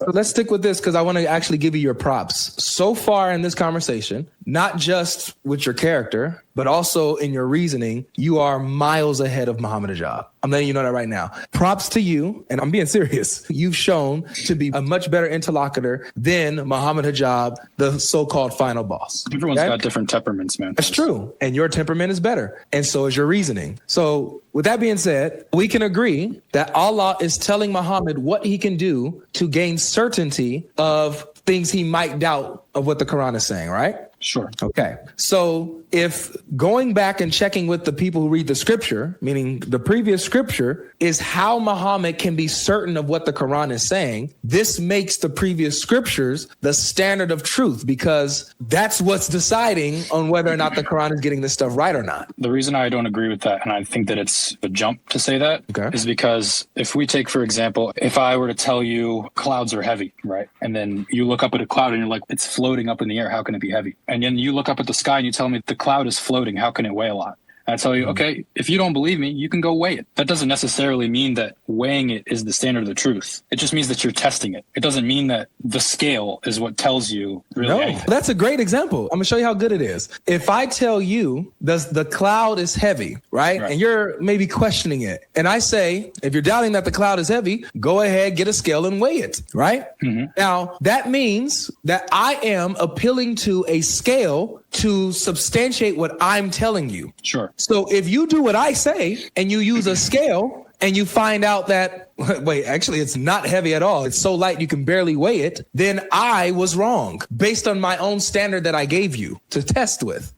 let's stick with this because I want to actually give you your props. So far in this conversation, not just with your character, but also in your reasoning, you are miles ahead of Mohammed Hijab. I'm letting you know that right now. Props to you, and I'm being serious. You've shown to be a much better interlocutor than Mohammed Hijab, the so-called final boss. Everyone's got different temperaments, man. That's true. And your temperament is better. And so is your reasoning. So with that being said, we can agree that Allah is telling Muhammad what he can do to gain certainty of things he might doubt of what the Quran is saying, right? Sure. Okay. So if going back and checking with the people who read the scripture, meaning the previous scripture, is how Muhammad can be certain of what the Quran is saying, this makes the previous scriptures the standard of truth because that's what's deciding on whether or not the Quran is getting this stuff right or not. The reason I don't agree with that, and I think that it's a jump to say that, is because if we take, for example, if I were to tell you clouds are heavy, right? And then you look up at a cloud and you're like, it's floating up in the air. How can it be heavy? And then you look up at the sky and you tell me the cloud is floating. How can it weigh a lot? And I tell you, okay, if you don't believe me, you can go weigh it. That doesn't necessarily mean that weighing it is the standard of the truth. It just means that you're testing it. It doesn't mean that the scale is what tells you really anything. That's a great example. I'm gonna show you how good it is. If I tell you the cloud is heavy, right? And you're maybe questioning it. And I say, if you're doubting that the cloud is heavy, go ahead, get a scale and weigh it, right? Now, that means that I am appealing to a scale to substantiate what I'm telling you. Sure. So if you do what I say and you use a scale and you find out that, wait, actually it's not heavy at all, it's so light you can barely weigh it, then I was wrong based on my own standard that I gave you to test with.